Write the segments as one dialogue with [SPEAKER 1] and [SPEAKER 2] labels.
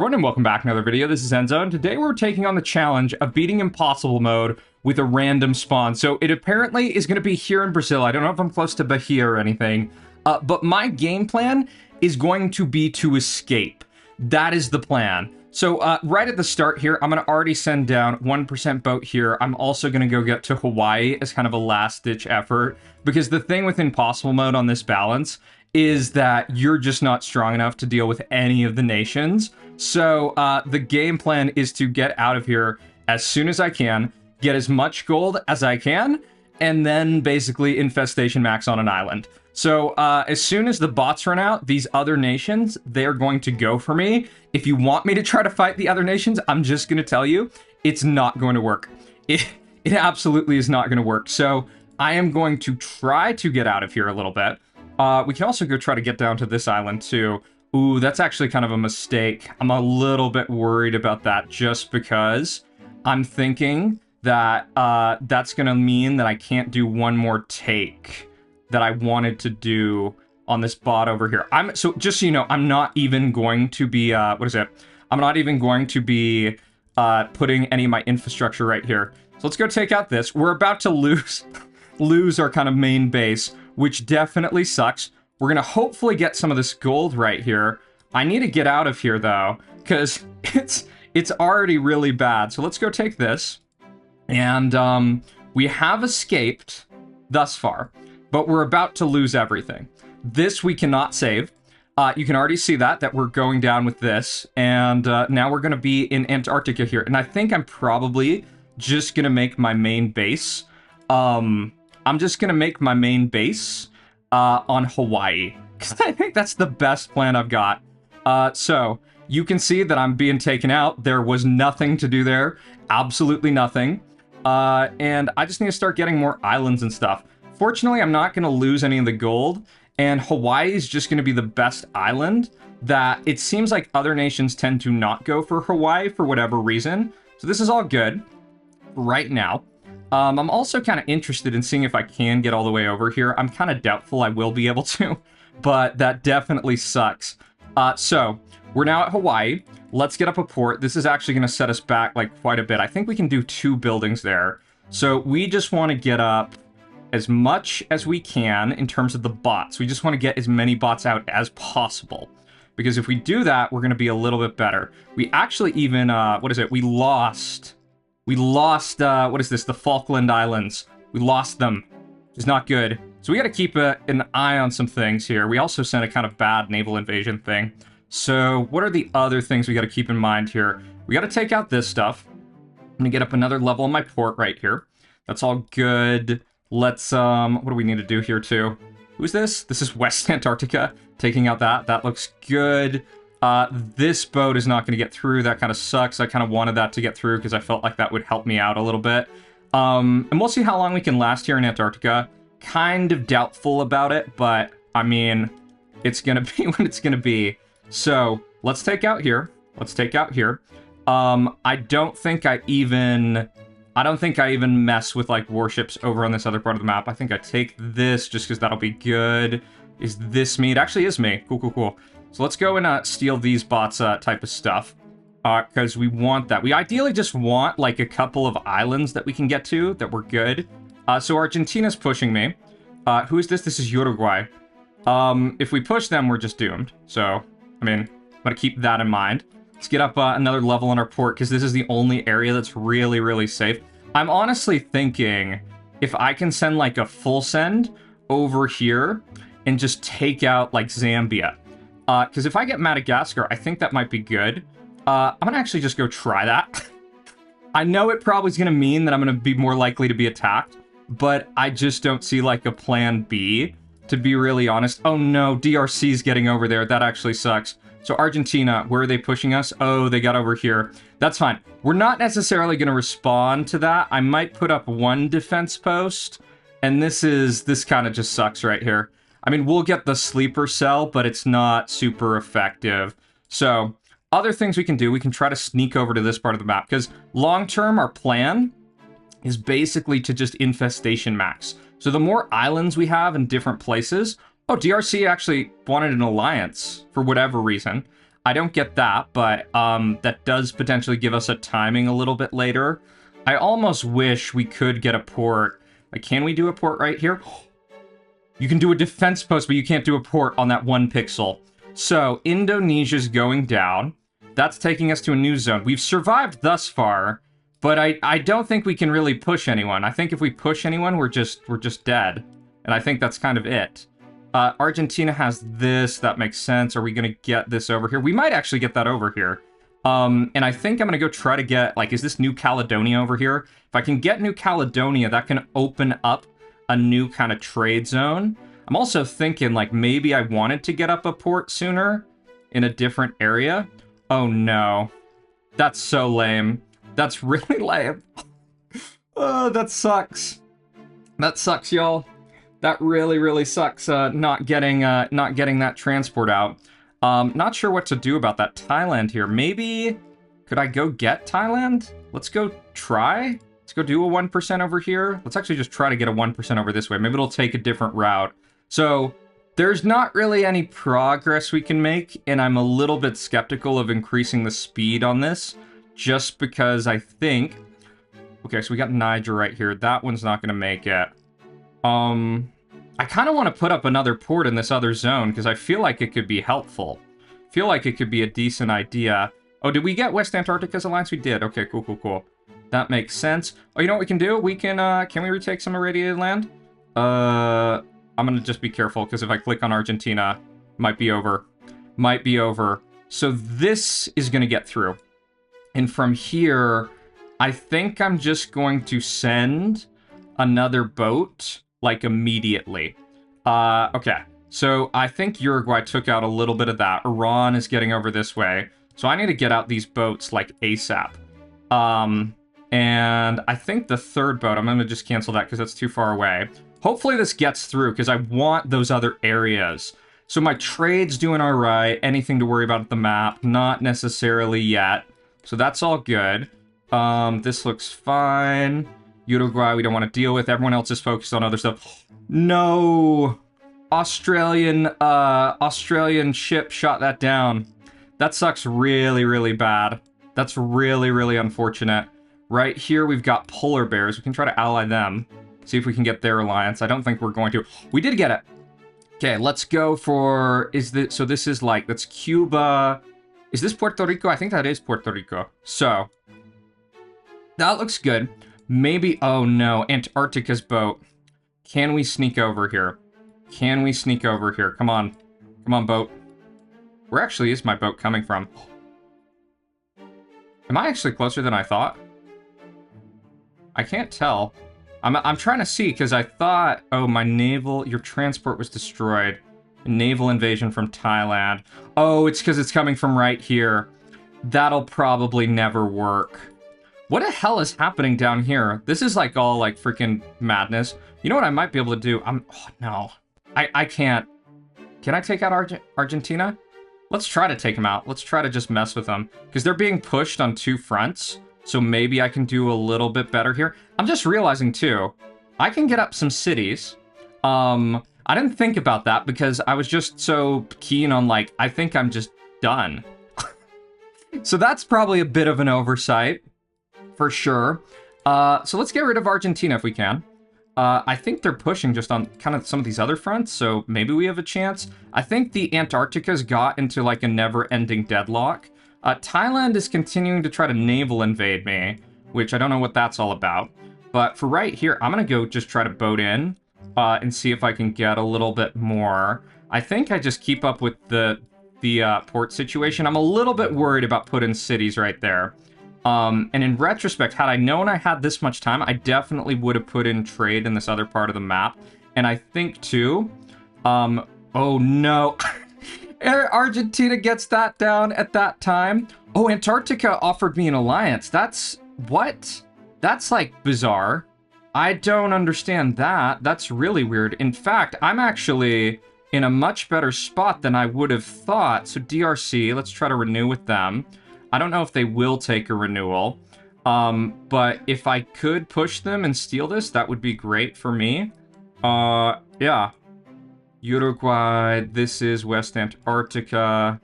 [SPEAKER 1] everyone, and welcome back to another video. This is Enzo, and today we're taking on the challenge of beating impossible mode with a random spawn. So it apparently is going to be here in Brazil. I don't know if I'm close to Bahia or anything, but my game plan is going to be to escape. That is the plan. So right at the start here, I'm going to already send down 1% boat here. I'm also going to go get to Hawaii as kind of a last-ditch effort, because the thing with impossible mode on this balance is that you're just not strong enough to deal with any of the nations. So the game plan is to get out of here as soon as I can, get as much gold as I can, and then basically infestation max on an island. So as soon as the bots run out, these other nations, they're going to go for me. If you want me to try to fight the other nations, I'm just going to tell you, it's not going to work. It absolutely is not going to work. So I am going to try to get out of here a little bit. We can also go try to get down to this island too. Ooh, that's actually kind of a mistake. I'm a little bit worried about that just because I'm thinking that that's going to mean that I can't do one more take that I wanted to do on this bot over here. So just so you know, I'm not even going to be, I'm not even going to be putting any of my infrastructure right here. So let's go take out this. We're about to lose our kind of main base, which definitely sucks. We're going to hopefully get some of this gold right here. I need to get out of here, though, because it's already really bad. So let's go take this. And we have escaped thus far, but we're about to lose everything. This we cannot save. You can already see that we're going down with this. And now we're going to be in Antarctica here. And I think I'm probably just going to make my main base. I'm just going to make my main base on Hawaii, because I think that's the best plan I've got. So you can see that I'm being taken out. There was nothing to do there. Absolutely nothing. And I just need to start getting more islands and stuff. Fortunately, I'm not going to lose any of the gold. And Hawaii is just going to be the best island that it seems like other nations tend to not go for Hawaii for whatever reason. So this is all good right now. I'm also kind of interested in seeing if I can get all the way over here. I'm kind of doubtful I will be able to, but that definitely sucks. So we're now at Hawaii. Let's get up a port. This is actually going to set us back like quite a bit. I think we can do 2 buildings there. So we just want to get up as much as we can in terms of the bots. We just want to get as many bots out as possible, because if we do that, we're going to be a little bit better. We actually even, We lost, what is this? The Falkland Islands. We lost them. Which is not good. So we got to keep an eye on some things here. We also sent a kind of bad naval invasion thing. So what are the other things we got to keep in mind here? We got to take out this stuff. I'm going to get up another level on my port right here. That's all good. Let's, what do we need to do here too? Who's this? This is West Antarctica. Taking out that. That looks good. This boat is not going to get through. That kind of sucks. I kind of wanted that to get through because I felt like that would help me out a little bit. And we'll see how long we can last here in Antarctica. Kind of doubtful about it, but I mean, it's going to be what it's going to be. So let's take out here. Let's take out here. I don't think I even mess with like warships over on this other part of the map. I think I take this just because that'll be good. Is this me? It actually is me. Cool, cool, cool. So let's go and steal these bots type of stuff, because we want that. We ideally just want like a couple of islands that we can get to that we're good. So Argentina's pushing me. Who is this? This is Uruguay. If we push them, we're just doomed. So, I mean, I'm going to keep that in mind. Let's get up another level on our port, because this is the only area that's really, really safe. I'm honestly thinking if I can send like a full send over here and just take out like Zambia. Because if I get Madagascar, I think that might be good. I'm going to actually just go try that. I know it probably is going to mean that I'm going to be more likely to be attacked, but I just don't see like a plan B, to be really honest. Oh no, DRC's getting over there. That actually sucks. So Argentina, where are they pushing us? Oh, they got over here. That's fine. We're not necessarily going to respond to that. I might put up 1 defense post, and this kind of just sucks right here. I mean, we'll get the sleeper cell, but it's not super effective. So, other things we can do, we can try to sneak over to this part of the map, because long-term, our plan is basically to just infestation max. So the more islands we have in different places... Oh, DRC actually wanted an alliance for whatever reason. I don't get that, but that does potentially give us a timing a little bit later. I almost wish we could get a port. Like, can we do a port right here? You can do a defense post, but you can't do a port on that 1 pixel. So, Indonesia's going down. That's taking us to a new zone. We've survived thus far, but I don't think we can really push anyone. I think if we push anyone, we're just dead. And I think that's kind of it. Argentina has this. That makes sense. Are we going to get this over here? We might actually get that over here. And I think I'm going to go try to get, like, is this New Caledonia over here? If I can get New Caledonia, that can open up a new kind of trade zone. I'm also thinking, like, maybe I wanted to get up a port sooner in a different area. Oh, no. That's so lame. That's really lame. Oh, that sucks. That sucks, y'all. That really, really sucks, not getting that transport out. Not sure what to do about that. Thailand here. Maybe, could I go get Thailand? Let's go try. Let's go do a 1% over here. Let's actually just try to get a 1% over this way. Maybe it'll take a different route. So, there's not really any progress we can make, and I'm a little bit skeptical of increasing the speed on this, just because I think... Okay, so we got Niger right here. That one's not going to make it. I kind of want to put up another port in this other zone, because I feel like it could be helpful. Feel like it could be a decent idea. Oh, did we get West Antarctica's alliance? We did. Okay, cool, cool, cool. That makes sense. Oh, you know what we can do? We can we retake some irradiated land? I'm going to just be careful, because if I click on Argentina, might be over. Might be over. So this is going to get through. And from here, I think I'm just going to send another boat, like, immediately. Okay. So I think Uruguay took out a little bit of that. Iran is getting over this way. So I need to get out these boats, like, ASAP. And I think the third boat, I'm going to just cancel that because that's too far away. Hopefully this gets through, because I want those other areas. So my trade's doing all right. Anything to worry about at the map? Not necessarily yet. So that's all good. This looks fine. Uruguay, we don't want to deal with. Everyone else is focused on other stuff. No! Australian ship shot that down. That sucks really, really bad. That's really, really unfortunate. Right here, we've got polar bears. We can try to ally them. See if we can get their alliance. I don't think we're going to. We did get it. Okay, let's go for... So this is like... That's Cuba. Is this Puerto Rico? I think that is Puerto Rico. So, that looks good. Maybe... Oh, no. Antarctica's boat. Can we sneak over here? Can we sneak over here? Come on. Come on, boat. Where actually is my boat coming from? Am I actually closer than I thought? I can't tell. I'm trying to see, because I thought... Oh, my naval... Your transport was destroyed. Naval invasion from Thailand. Oh, it's because it's coming from right here. That'll probably never work. What the hell is happening down here? This is like all like freaking madness. You know what I might be able to do? Oh, no. I can't. Can I take out Argentina? Let's try to take them out. Let's try to just mess with them. Because they're being pushed on 2 fronts. So maybe I can do a little bit better here. I'm just realizing, too, I can get up some cities. I didn't think about that because I was just so keen on, like, I think I'm just done. So that's probably a bit of an oversight, for sure. So let's get rid of Argentina if we can. I think they're pushing just on kind of some of these other fronts, so maybe we have a chance. I think the Antarctica's got into, like, a never-ending deadlock. Thailand is continuing to try to naval invade me, which I don't know what that's all about. But for right here, I'm going to go just try to boat in and see if I can get a little bit more. I think I just keep up with the port situation. I'm a little bit worried about putting cities right there. And in retrospect, had I known I had this much time, I definitely would have put in trade in this other part of the map. And I think, too... oh, no... Argentina gets that down at that time. Oh, Antarctica offered me an alliance. That's... What? That's, like, bizarre. I don't understand that. That's really weird. In fact, I'm actually in a much better spot than I would have thought. So DRC, let's try to renew with them. I don't know if they will take a renewal. But if I could push them and steal this, that would be great for me. Yeah. Uruguay, this is West Antarctica.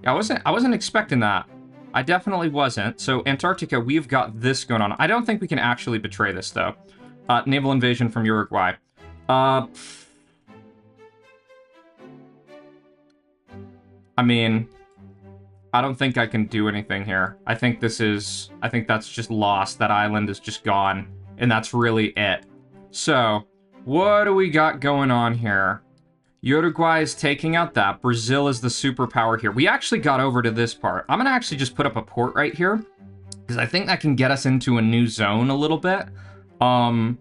[SPEAKER 1] Yeah, I wasn't expecting that. I definitely wasn't. So Antarctica, we've got this going on. I don't think we can actually betray this, though. Naval invasion from Uruguay. I mean, I don't think I can do anything here. I think that's just lost. That island is just gone, and that's really it. So, what do we got going on here? Uruguay is taking out that. Brazil is the superpower here. We actually got over to this part. I'm going to actually just put up a port right here, because I think that can get us into a new zone a little bit. And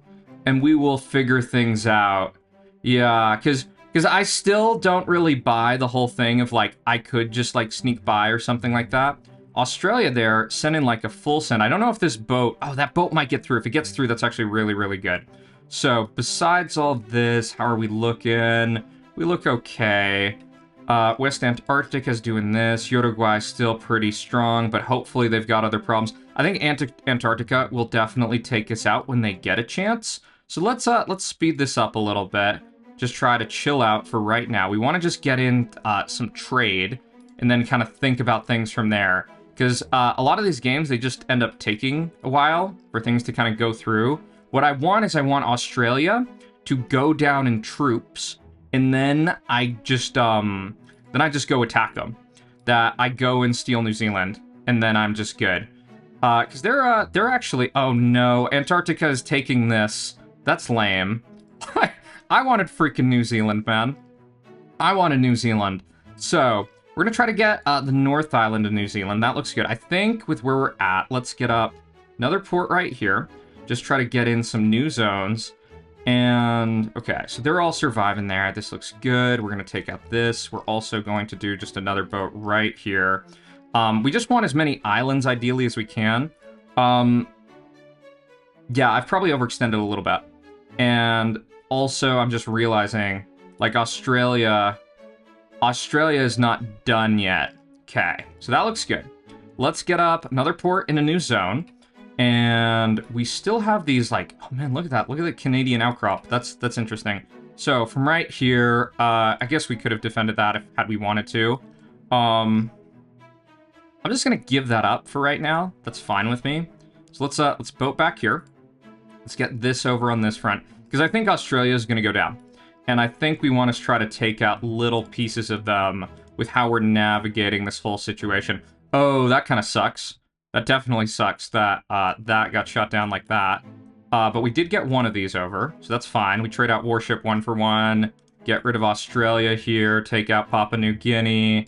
[SPEAKER 1] we will figure things out. Yeah, because I still don't really buy the whole thing of, like, I could just, like, sneak by or something like that. Australia there, send in, like, a full send. I don't know if this boat... Oh, that boat might get through. If it gets through, that's actually really, really good. So, besides all this, how are we looking? We look okay. West Antarctica's doing this. Uruguay's still pretty strong, but hopefully they've got other problems. I think Antarctica will definitely take us out when they get a chance. So let's speed this up a little bit. Just try to chill out for right now. We want to just get in some trade and then kind of think about things from there. Because a lot of these games, they just end up taking a while for things to kind of go through. What I want is I want Australia to go down in troops, and then I just go attack them. That I go and steal New Zealand, and then I'm just good. Because they're actually... Oh no, Antarctica is taking this. That's lame. I wanted freaking New Zealand, man. I wanted New Zealand. So, we're gonna try to get the North Island of New Zealand. That looks good. I think with where we're at, let's get up another port right here. Just try to get in some new zones. And, okay, so they're all surviving there. This looks good. We're gonna take out this. We're also going to do just another boat right here. We just want as many islands, ideally, as we can. Yeah, I've probably overextended a little bit. And also, I'm just realizing, like, Australia is not done yet. Okay, so that looks good. Let's get up another port in a new zone. And we still have these, like, oh man, look at that. Look at the Canadian outcrop. That's interesting. So, from right here, I guess we could have defended that had we wanted to. I'm just gonna give that up for right now. That's fine with me. So let's boat back here. Let's get this over on this front. Because I think Australia is going to go down. And I think we want to try to take out little pieces of them with how we're navigating this whole situation. Oh, that kind of sucks. That definitely sucks that that got shut down like that. But we did get one of these over, so that's fine. We trade out warship 1 for 1. Get rid of Australia here. Take out Papua New Guinea.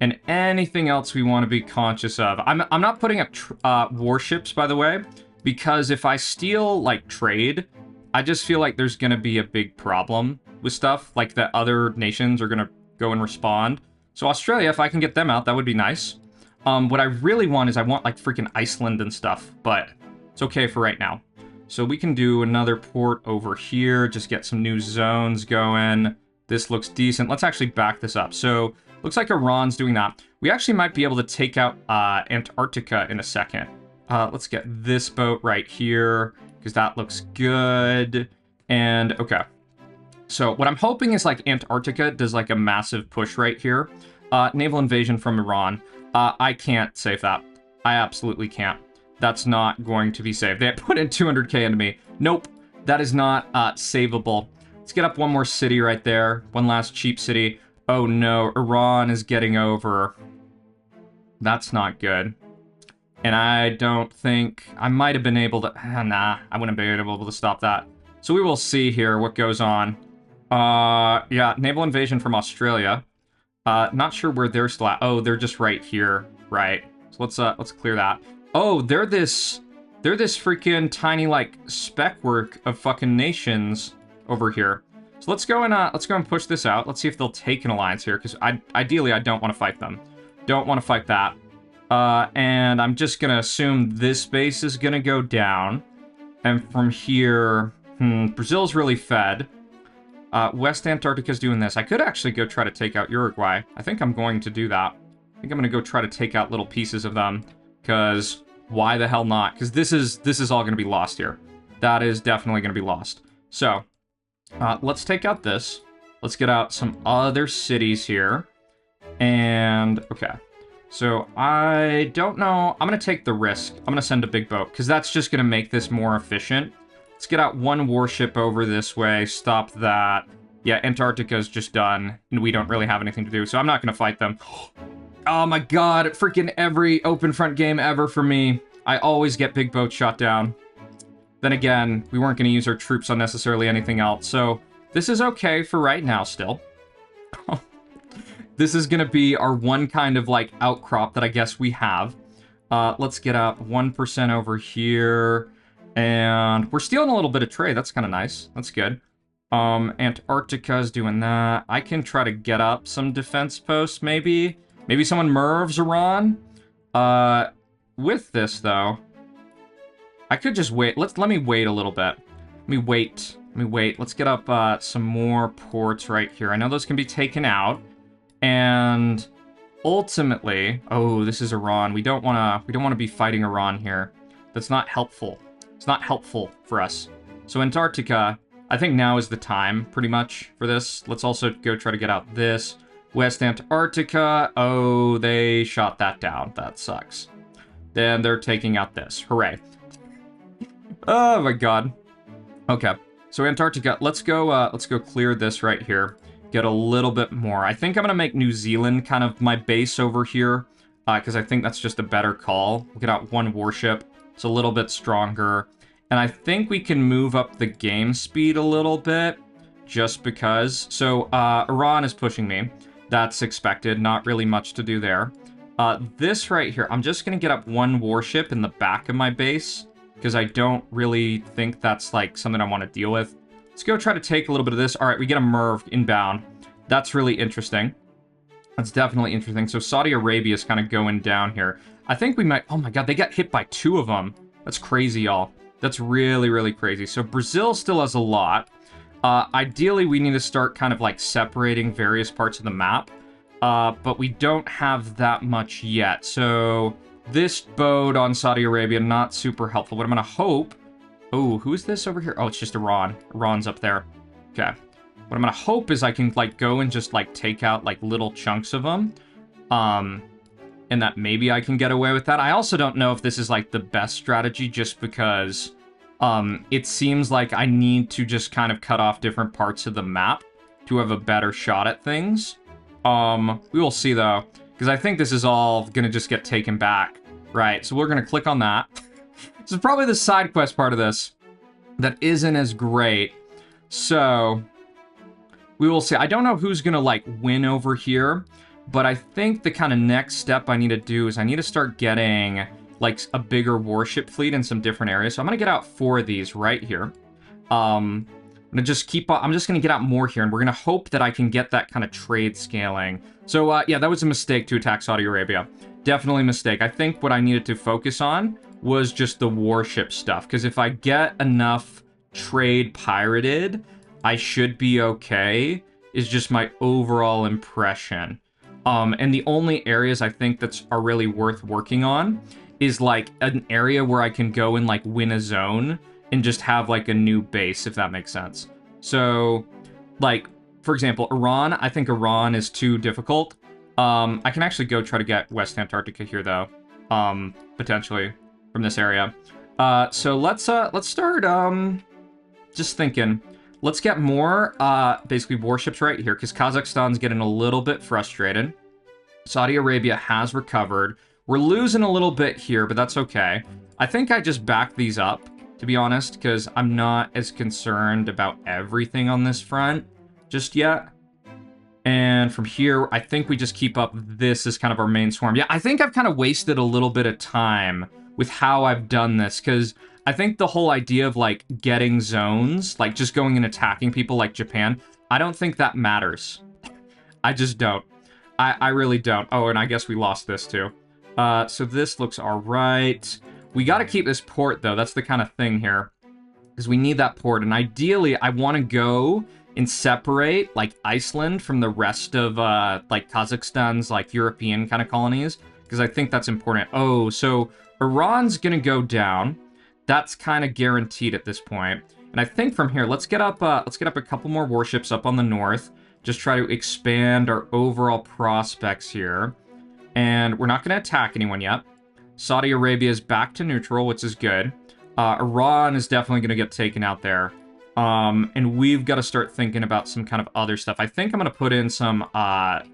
[SPEAKER 1] And anything else we want to be conscious of. I'm not putting up warships, by the way, because if I steal, like, trade, I just feel like there's going to be a big problem with stuff, like that other nations are going to go and respond. So Australia, if I can get them out, that would be nice. What I really want is I want, like, freaking Iceland and stuff, but it's okay for right now. So we can do another port over here, just get some new zones going. This looks decent. Let's actually back this up. So looks like Iran's doing that. We actually might be able to take out Antarctica in a second. Let's get this boat right here, because that looks good. And, okay. So, what I'm hoping is, like, Antarctica does, like, a massive push right here. Naval invasion from Iran. I can't save that. I absolutely can't. That's not going to be saved. They put in 200k into me. Nope. That is not savable. Let's get up one more city right there. One last cheap city. Oh, no. Iran is getting over. That's not good. And I don't think... I might have been able to... nah, I wouldn't be able to stop that. So we will see here what goes on. Yeah, naval invasion from Australia. Not sure where they're still at. Oh, they're just right here. Right. So let's clear that. Oh, they're this freaking tiny, like, speck work of fucking nations over here. So let's go and push this out. Let's see if they'll take an alliance here, because ideally I don't want to fight them. Don't want to fight that. And I'm just gonna assume this base is gonna go down. And from here, Brazil's really fed. West Antarctica's doing this. I could actually go try to take out Uruguay. I think I'm going to do that. I think I'm gonna go try to take out little pieces of them, because why the hell not? Because this is all gonna be lost here. That is definitely gonna be lost. So, let's take out this. Let's get out some other cities here. And, okay. So I don't know. I'm going to take the risk. I'm going to send a big boat because that's just going to make this more efficient. Let's get out one warship over this way. Stop that. Yeah, Antarctica's just done, and we don't really have anything to do, so I'm not going to fight them. Oh my god, freaking every open front game ever for me. I always get big boats shot down. Then again, we weren't going to use our troops on necessarily anything else, so this is okay for right now still. This is going to be our one kind of, like, outcrop that I guess we have. Let's get up 1% over here. And we're stealing a little bit of trade. That's kind of nice. That's good. Antarctica's doing that. I can try to get up some defense posts, maybe. Maybe someone mervs Iran. With this, though, I could just wait. Let me wait a little bit. Let me wait. Let's get up some more ports right here. I know those can be taken out. And ultimately, oh, this is Iran. We don't want to be fighting Iran here. That's not helpful. It's not helpful for us. So Antarctica, I think now is the time, pretty much, for this. Let's also go try to get out this. West Antarctica. Oh, they shot that down. That sucks. Then they're taking out this. Hooray. Oh my god. Okay. So Antarctica, let's go clear this right here. Get a little bit more. I think I'm going to make New Zealand kind of my base over here, because I think that's just a better call. We'll get out one warship. It's a little bit stronger. And I think we can move up the game speed a little bit, just because. So, Iran is pushing me. That's expected. Not really much to do there. This right here, I'm just going to get up one warship in the back of my base, because I don't really think that's, like, something I want to deal with. Let's go try to take a little bit of this. All right, we get a merv inbound. That's really interesting. That's definitely interesting. So Saudi Arabia is kind of going down here. I think we might... Oh my god, they got hit by 2 of them. That's crazy, y'all. That's really, really crazy. So Brazil still has a lot. Ideally, we need to start kind of like separating various parts of the map. But we don't have that much yet. So this boat on Saudi Arabia, not super helpful. What I'm going to hope... Oh, who's this over here? Oh, it's just Iran. Iran's up there. Okay. What I'm going to hope is I can, like, go and just, like, take out, like, little chunks of them. And that maybe I can get away with that. I also don't know if this is, like, the best strategy just because it seems like I need to just kind of cut off different parts of the map to have a better shot at things. We will see, though, because I think this is all going to just get taken back. Right, so we're going to click on that. This is probably the side quest part of this that isn't as great. So, we will see. I don't know who's going to, like, win over here, but I think the kind of next step I need to do is I need to start getting, like, a bigger warship fleet in some different areas. So I'm going to get out 4 of these right here. I'm going to just keep... I'm just going to get out more here, and we're going to hope that I can get that kind of trade scaling. So, yeah, that was a mistake to attack Saudi Arabia. Definitely a mistake. I think what I needed to focus on was just the warship stuff, because if I get enough trade pirated, I should be okay, is just my overall impression. And the only areas I think are really worth working on is, like, an area where I can go and, like, win a zone and just have, like, a new base, if that makes sense. So, like, for example, Iran, I think Iran is too difficult. I can actually go try to get West Antarctica here, though, potentially, from this area. So let's start, just thinking. Let's get more, basically, warships right here, because Kazakhstan's getting a little bit frustrated. Saudi Arabia has recovered. We're losing a little bit here, but that's okay. I think I just backed these up, to be honest, because I'm not as concerned about everything on this front just yet. And from here, I think we just keep up this as kind of our main swarm. Yeah, I think I've kind of wasted a little bit of time with how I've done this, because I think the whole idea of, like, getting zones, like, just going and attacking people like Japan, I don't think that matters. I just don't. I really don't. Oh, and I guess we lost this, too. So this looks all right. We got to keep this port, though. That's the kind of thing here, because we need that port. And ideally, I want to go and separate, like, Iceland from the rest of, like, Kazakhstan's, like, European kind of colonies, because I think that's important. Oh, so Iran's gonna go down. That's kind of guaranteed at this point. And I think from here, let's get up a couple more warships up on the north. Just try to expand our overall prospects here. And we're not going to attack anyone yet. Saudi Arabia is back to neutral, which is good. Iran is definitely going to get taken out there. And we've got to start thinking about some kind of other stuff. I think I'm going to put in some,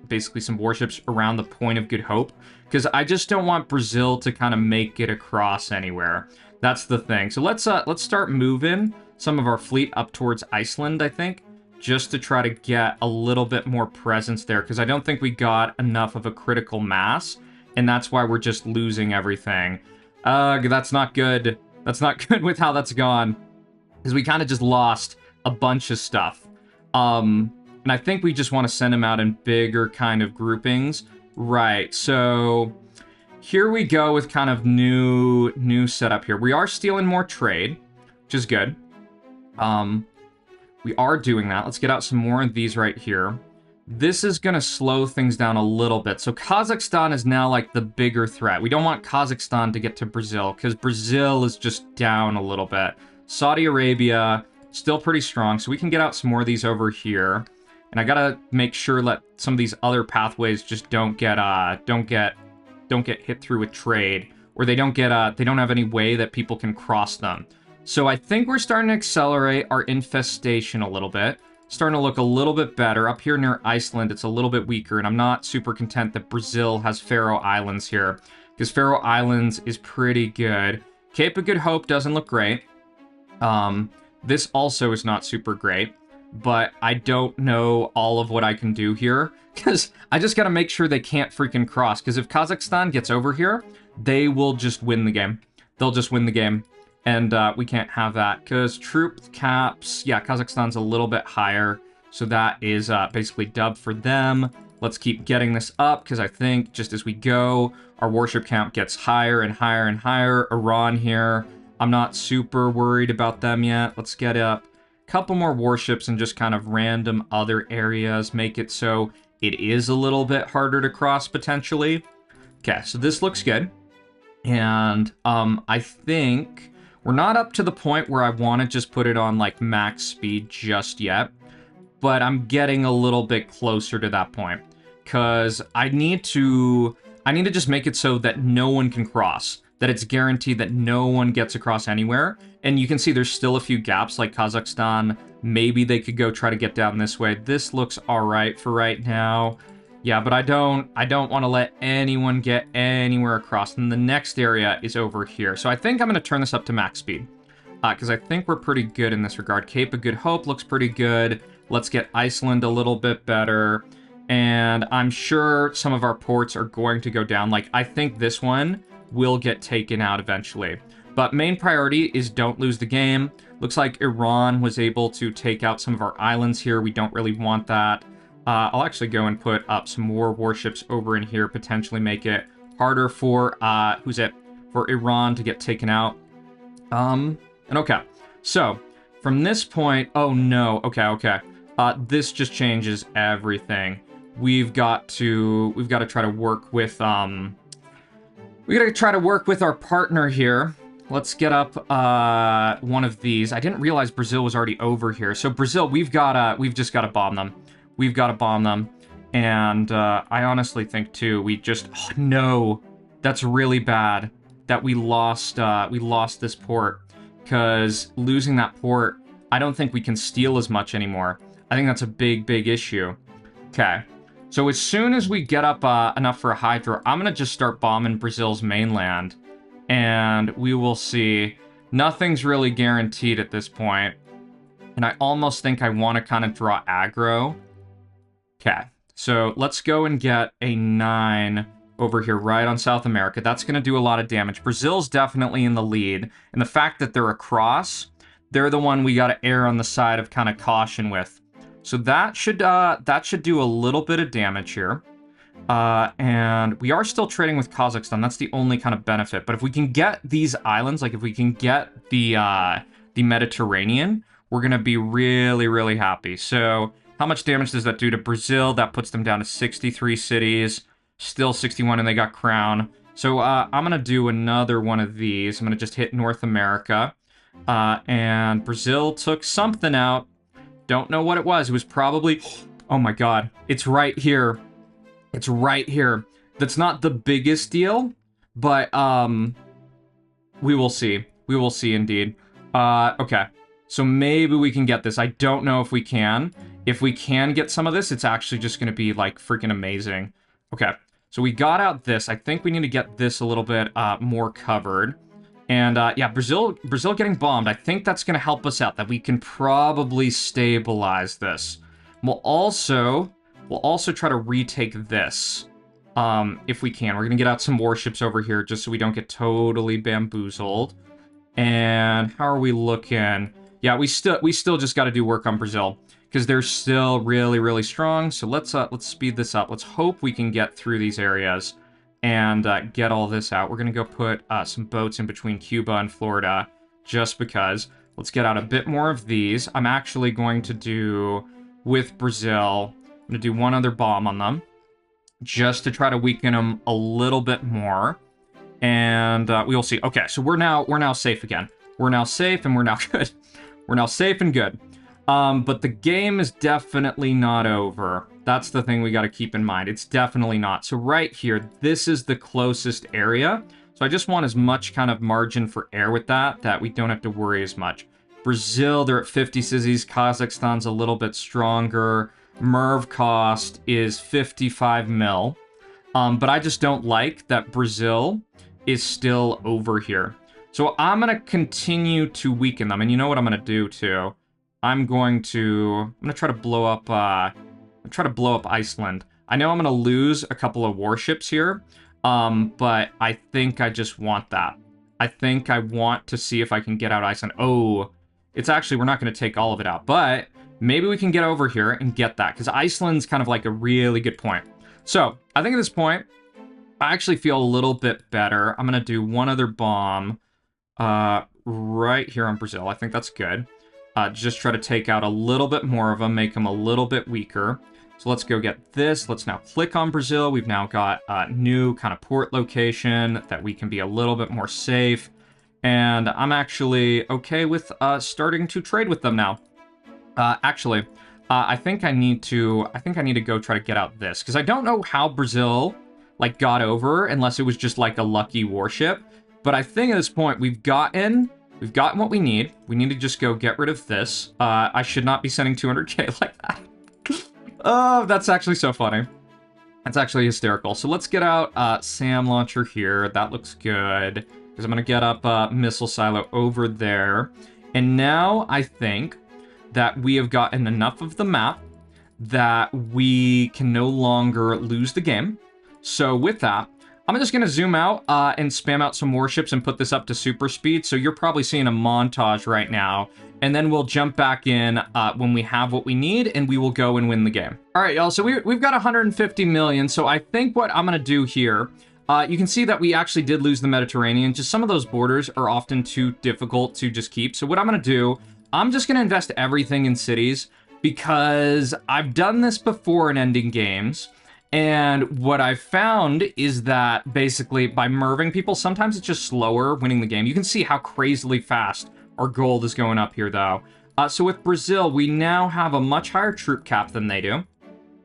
[SPEAKER 1] basically some warships around the Point of Good Hope, because I just don't want Brazil to kind of make it across anywhere. That's the thing. So let's start moving some of our fleet up towards Iceland, I think, just to try to get a little bit more presence there, because I don't think we got enough of a critical mass, and that's why we're just losing everything. That's not good. That's not good with how that's gone. Because we kind of just lost a bunch of stuff. And I think we just want to send them out in bigger kind of groupings. Right, so here we go with kind of new setup here. We are stealing more trade, which is good. We are doing that. Let's get out some more of these right here. This is going to slow things down a little bit. So Kazakhstan is now like the bigger threat. We don't want Kazakhstan to get to Brazil, because Brazil is just down a little bit. Saudi Arabia, still pretty strong, so we can get out some more of these over here. And I gotta make sure that some of these other pathways just don't get hit through with trade, or they don't have any way that people can cross them. So I think we're starting to accelerate our infestation a little bit. Starting to look a little bit better. Up here near Iceland, it's a little bit weaker, and I'm not super content that Brazil has Faroe Islands here, because Faroe Islands is pretty good. Cape of Good Hope doesn't look great. This also is not super great, but I don't know all of what I can do here, because I just got to make sure they can't freaking cross, because if Kazakhstan gets over here, they will just win the game. They'll just win the game, and we can't have that, because troop caps, yeah, Kazakhstan's a little bit higher, so that is basically dub for them. Let's keep getting this up, because I think just as we go, our warship count gets higher and higher and higher. Iran here, I'm not super worried about them yet. Let's get up a couple more warships and just kind of random other areas. Make it so it is a little bit harder to cross, potentially. Okay, so this looks good. And I think we're not up to the point where I want to just put it on, like, max speed just yet. But I'm getting a little bit closer to that point. Because I need to just make it so that no one can cross. That it's guaranteed that no one gets across anywhere. And you can see there's still a few gaps, like Kazakhstan. Maybe they could go try to get down this way. This looks all right for right now. Yeah, but I don't want to let anyone get anywhere across. And the next area is over here. So I think I'm going to turn this up to max speed. Because I think we're pretty good in this regard. Cape of Good Hope looks pretty good. Let's get Iceland a little bit better. And I'm sure some of our ports are going to go down. Like, I think this one will get taken out eventually. But main priority is don't lose the game. Looks like Iran was able to take out some of our islands here. We don't really want that. I'll actually go and put up some more warships over in here, potentially make it harder for, for Iran to get taken out. And okay. So, from this point, oh no, okay. This just changes everything. We've got to try to work with, we gotta try to work with our partner here. Let's get up one of these. I didn't realize Brazil was already over here. So Brazil, we've just gotta bomb them. We've gotta bomb them. And I honestly think too, oh no, that's really bad that we lost this port. Because losing that port, I don't think we can steal as much anymore. I think that's a big issue. Okay. So as soon as we get up enough for a Hydra, I'm going to just start bombing Brazil's mainland. And we will see. Nothing's really guaranteed at this point. And I almost think I want to kind of draw aggro. Okay. So let's go and get a 9 over here right on South America. That's going to do a lot of damage. Brazil's definitely in the lead. And the fact that they're across, they're the one we got to err on the side of kind of caution with. So that should do a little bit of damage here. And we are still trading with Kazakhstan. That's the only kind of benefit. But if we can get these islands, like if we can get the Mediterranean, we're going to be really happy. So how much damage does that do to Brazil? That puts them down to 63 cities. Still 61, and they got Crown. So I'm going to do another one of these. I'm going to just hit North America. And Brazil took something out. Don't know what it was. It was probably... Oh my god. It's right here. It's right here. That's not the biggest deal, but we will see. We will see indeed. Okay. So maybe we can get this. I don't know if we can. If we can get some of this, it's actually just going to be, like, freaking amazing. Okay. So we got out this. I think we need to get this a little bit more covered. And, yeah, Brazil getting bombed. I think that's going to help us out, that we can probably stabilize this. We'll also try to retake this. If we can. We're going to get out some warships over here just so we don't get totally bamboozled. And how are we looking? Yeah, we still just got to do work on Brazil because they're still really, really strong. So let's speed this up. Let's hope we can get through these areas and get all this out. We're going to go put some boats in between Cuba and Florida just because. Let's get out a bit more of these. I'm actually going to do, with Brazil, I'm going to do one other bomb on them just to try to weaken them a little bit more. And we will see. Okay, so we're now safe again. We're now safe and we're now good. We're now safe and good. But the game is definitely not over. That's the thing we got to keep in mind. It's definitely not. So right here, this is the closest area. So I just want as much kind of margin for error with that we don't have to worry as much. Brazil, they're at 50 sizzies. Kazakhstan's a little bit stronger. Merv cost is 55 mil. But I just don't like that Brazil is still over here. So I'm going to continue to weaken them. And you know what I'm going to do too? I'm going to try to blow up Iceland. I know I'm going to lose a couple of warships here. But I think I just want that. I think I want to see if I can get out Iceland. Oh, it's actually, we're not going to take all of it out, but maybe we can get over here and get that, because Iceland's kind of like a really good point. So I think at this point, I actually feel a little bit better. I'm going to do one other bomb right here on Brazil. I think that's good. Just try to take out a little bit more of them, make them a little bit weaker. So let's go get this. Let's now click on Brazil. We've now got a new kind of port location that we can be a little bit more safe. And I'm actually okay with starting to trade with them now. Actually, I think I need to go try to get out this, because I don't know how Brazil like got over unless it was just like a lucky warship. But I think at this point we've gotten what we need. We need to just go get rid of this. I should not be sending 200k like that. Oh, that's actually so funny. That's actually hysterical. So let's get out SAM launcher here. That looks good, because I'm going to get up missile silo over there. And now I think that we have gotten enough of the map that we can no longer lose the game. So with that, I'm just going to zoom out and spam out some warships and put this up to super speed. So you're probably seeing a montage right now. And then we'll jump back in when we have what we need, and we will go and win the game. All right, y'all. So we've got 150 million. So I think what I'm going to do here, you can see that we actually did lose the Mediterranean. Just some of those borders are often too difficult to just keep. So what I'm going to do, I'm just going to invest everything in cities, because I've done this before in ending games. And what I've found is that basically by merving people, sometimes it's just slower winning the game. You can see how crazily fast our gold is going up here, though. So with Brazil, we now have a much higher troop cap than they do.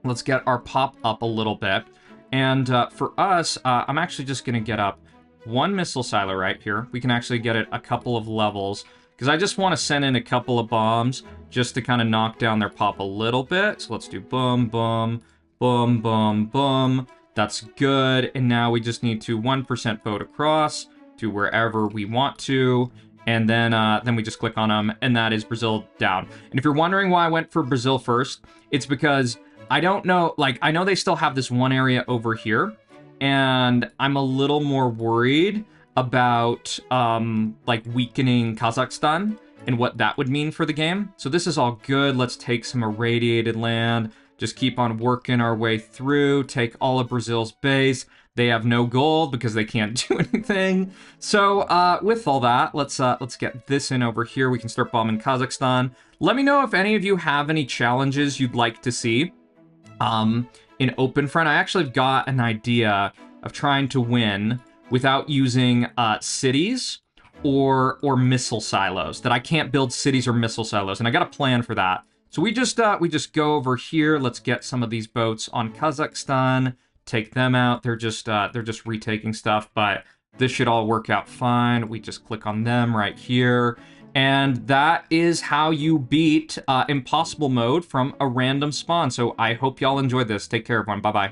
[SPEAKER 1] Let's get our pop up a little bit. And for us, I'm actually just going to get up one missile silo right here. We can actually get it a couple of levels, because I just want to send in a couple of bombs just to kind of knock down their pop a little bit. So let's do boom, boom, boom, boom, boom. That's good. And now we just need to 1% vote across to wherever we want to. And then we just click on them, and that is Brazil down. And if you're wondering why I went for Brazil first, it's because I don't know, like, I know they still have this one area over here, and I'm a little more worried about, like, weakening Kazakhstan and what that would mean for the game. So this is all good. Let's take some irradiated land, just keep on working our way through, take all of Brazil's base. They have no gold because they can't do anything. So with all that, let's get this in over here. We can start bombing Kazakhstan. Let me know if any of you have any challenges you'd like to see in Open Front. I actually have got an idea of trying to win without using cities or missile silos. That I can't build cities or missile silos, and I got a plan for that. So we just go over here. Let's get some of these boats on Kazakhstan. take them out. They're just retaking stuff, but this should all work out fine. We just click on them right here. And that is how you beat impossible mode from a random spawn. So I hope y'all enjoyed this. Take care, everyone. Bye-bye.